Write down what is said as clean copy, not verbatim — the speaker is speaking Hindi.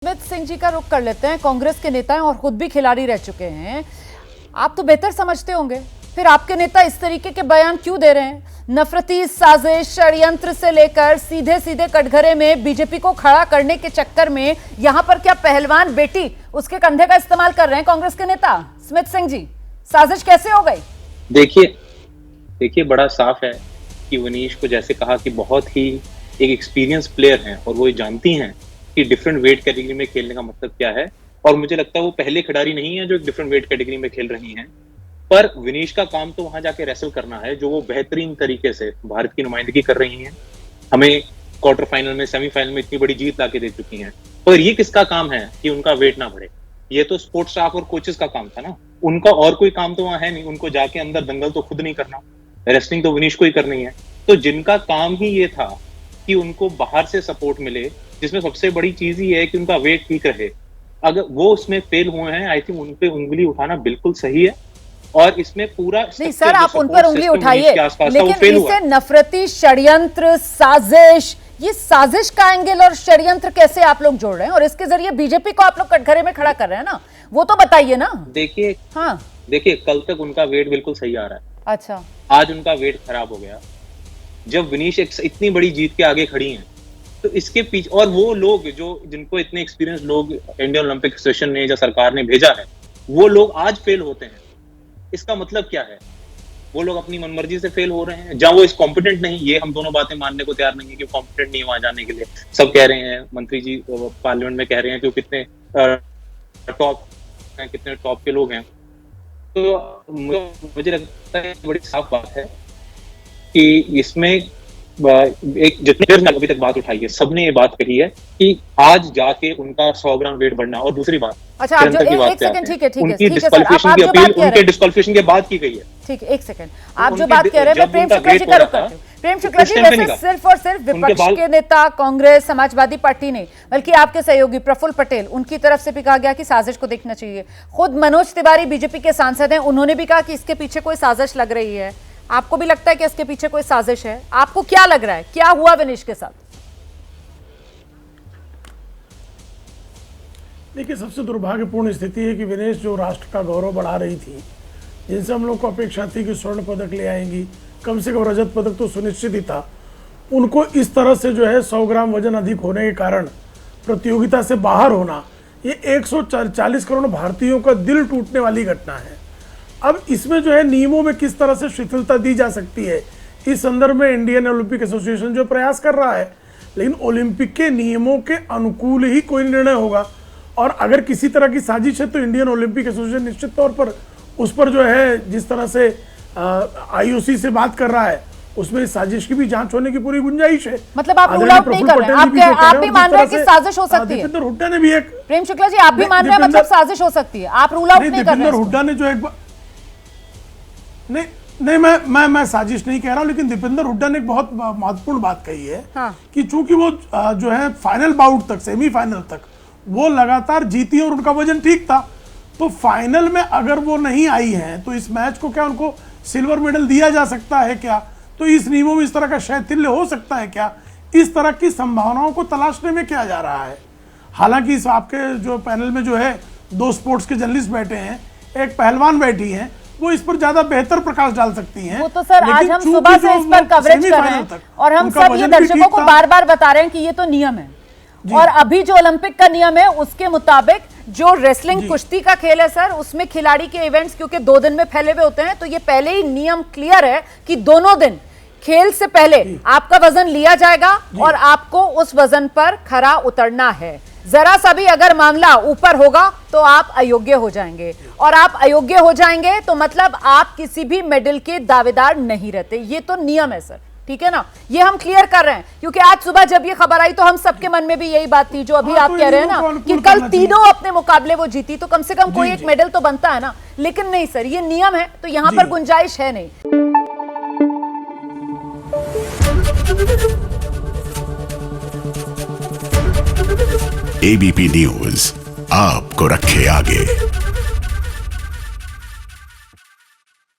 स्मिथ सिंह जी का रुख कर लेते हैं। कांग्रेस के नेता हैं और खुद भी खिलाड़ी रह चुके हैं। आप तो बेहतर समझते होंगे, फिर आपके नेता इस तरीके के बयान क्यों दे रहे हैं? नफरती साजिश, षड्यंत्र से लेकर सीधे सीधे कटघरे में बीजेपी को खड़ा करने के चक्कर में यहां पर क्या पहलवान बेटी उसके कंधे का इस्तेमाल कर रहे हैं कांग्रेस के नेता स्मिथ सिंह जी? साजिश कैसे हो गई? देखिए बड़ा साफ है कि वनीश को जैसे कहा कि बहुत ही एक एक्सपीरियंस प्लेयर हैं और वो ये जानती हैं कि डिफरेंट वेट कैटेगरी में खेलने का मतलब क्या है। और मुझे लगता है वो पहले खिलाड़ी नहीं है जो एक डिफरेंट वेट कैटेगरी में खेल रही हैं। पर विनीश का काम तो वहां जाके रेसल करना है, जो वो बेहतरीन तरीके से भारत की नुमाइंदगी कर रही हैं। हमें क्वार्टर फाइनल में, सेमीफाइनल में इतनी बड़ी जीत लाके दे चुकी हैं। पर ये किसका काम है कि उनका वेट ना बढ़े? ये तो स्पोर्ट्स स्टाफ और कोचेस का काम था ना। उनका और कोई काम तो वहां है नहीं। उनको जाके अंदर दंगल तो खुद नहीं करना, रेसलिंग तो विनीश को ही करनी है। तो जिनका काम ही ये था कि उनको बाहर से सपोर्ट मिले, जिसमें सबसे बड़ी चीज ही है कि उनका वेट ठीक रहे, अगर वो उसमें फेल हुए हैं, आई थिंक उन पे उंगली उठाना बिल्कुल सही है। और इसमें पूरा नहीं सर, आप उन पर उंगली उठाइए, लेकिन इसे नफरती, षड्यंत्र, साजिश, ये साजिश का एंगल और षड्यंत्र कैसे आप लोग जोड़ रहे हैं? और इसके जरिए बीजेपी को आप लोग कटघरे में खड़ा कर रहे हैं ना, वो तो बताइए ना। देखिए कल तक उनका वेट बिल्कुल सही आ रहा है। अच्छा, आज उनका वेट खराब हो गया। जब विनीश इतनी बड़ी जीत के आगे खड़ी हैं, तो इसके पीछे और वो लोग जो जिनको इतने एक्सपीरियंस लोग इंडियन ओलंपिक एसोसिएशन ने या सरकार ने भेजा है, वो लोग आज फेल होते हैं। इसका मतलब क्या है? वो लोग अपनी मनमर्जी से फेल हो रहे हैं, जहां वो इस कॉम्पिटेंट नहीं। ये हम दोनों बातें मानने को तैयार नहीं है कि कॉम्पिटेंट नहीं है वहां जाने के लिए। सब कह रहे हैं, मंत्री जी पार्लियामेंट में कह रहे हैं कि वो कितने टॉप हैं, कितने टॉप के लोग हैं। तो मुझे लगता है बड़ी साफ बात है कि इसमें एक जितने देर अभी तक बात उठाई है, सबने ये बात कही है कि आज जाके उनका 100 ग्राम वेट बढ़ना। और दूसरी बात, अच्छा आप जो एक सेकंड, ठीक है उनकी डिस्क्वालिफिकेशन की अपील उनके डिस्क्वालिफिकेशन के बाद की गई है। ठीक है, एक सेकंड, आप जो बात कह रहे हैं मैं प्रेम शुक्ला जी का रुख करती हूं। प्रेम शुक्ला जी, वैसे सिर्फ और सिर्फ विपक्ष के नेता कांग्रेस समाजवादी पार्टी नहीं, बल्कि आपके सहयोगी प्रफुल्ल पटेल, उनकी तरफ से भी कहा गया कि साजिश को देखना चाहिए। खुद मनोज तिवारी बीजेपी के सांसद हैं, उन्होंने भी कहा कि इसके पीछे कोई साजिश लग रही है। आपको भी लगता है कि इसके पीछे कोई साजिश है? आपको क्या लग रहा है, क्या हुआ विनीश के साथ? देखिए, सबसे दुर्भाग्यपूर्ण स्थिति है कि विनेश जो राष्ट्र का गौरव बढ़ा रही थी, जिनसे हम लोग को अपेक्षा थी कि स्वर्ण पदक ले आएंगी, कम से कम रजत पदक तो सुनिश्चित ही था, उनको इस तरह से जो है 100 ग्राम वजन अधिक होने के कारण प्रतियोगिता से बाहर होना, ये 140 करोड़ भारतीयों का दिल टूटने वाली घटना है। अब इसमें जो है नियमों में किस तरह से शिथिलता दी जा सकती है, इस संदर्भ में इंडियन ओलंपिक एसोसिएशन जो प्रयास कर रहा है, लेकिन ओलंपिक के नियमों के अनुकूल ही कोई निर्णय होगा। और अगर किसी तरह की साजिश है तो इंडियन ओलंपिक एसोसिएशन निश्चित तौर पर उस पर जो है जिस तरह से आईओसी से बात कर रहा है, उसमें साजिश की भी जांच होने की पूरी गुंजाइश है। मतलब आप रूल आउट नहीं कर रहे हैं, आप भी मान रहे हैं कि साजिश हो सकती है? दीपेंद्र हुड्डा ने भी एक, प्रेम शुक्ला जी आप भी मान रहे हैं मतलब साजिश हो सकती है, आप रूल आउट नहीं कर रहे हैं? दीपेंद्र हुड्डा ने जो एक नहीं मैं साजिश नहीं कह रहा हूं, लेकिन दीपेंद्र हुड्डा ने एक बहुत महत्वपूर्ण बात कही है। हाँ। कि चूंकि वो जो है फाइनल बाउट तक, सेमीफाइनल तक वो लगातार जीती और उनका वजन ठीक था, तो फाइनल में अगर वो नहीं आई हैं तो इस मैच को क्या उनको सिल्वर मेडल दिया जा सकता है क्या? तो इस नियमों में इस तरह का शैथिल्य हो सकता है क्या? इस तरह की संभावनाओं को तलाशने में किया जा रहा है। हालांकि इस आपके जो पैनल में जो है 2 स्पोर्ट्स के जर्नलिस्ट बैठे हैं, एक पहलवान बैठी हैं, वो इस पर ज्यादा बेहतर प्रकाश डाल सकती हैं। वो तो सर आज हम सुबह से इस पर कवरेज कर रहे हैं और हम सब ये दर्शकों को बार बार बता रहे हैं कि ये तो नियम है। और अभी जो ओलंपिक का नियम है उसके मुताबिक जो रेसलिंग कुश्ती का खेल है सर, उसमें खिलाड़ी के इवेंट्स क्योंकि 2 दिन में फैले हुए होते हैं, तो ये पहले ही नियम क्लियर है कि दोनों दिन खेल से पहले आपका वजन लिया जाएगा और आपको उस वजन पर खरा उतरना है। जरा सा भी अगर मामला ऊपर होगा तो आप अयोग्य हो जाएंगे, और आप अयोग्य हो जाएंगे तो मतलब आप किसी भी मेडल के दावेदार नहीं रहते। ये तो नियम है सर, ठीक है ना? ये हम क्लियर कर रहे हैं क्योंकि आज सुबह जब ये खबर आई तो हम सबके मन में भी यही बात थी जो अभी आप कह रहे हैं ना कि कल तीनों अपने मुकाबले वो जीती, तो कम से कम कोई एक मेडल तो बनता है ना। लेकिन नहीं सर, ये नियम है तो यहां पर गुंजाइश है नहीं। एबीपी न्यूज आपको रखे आगे।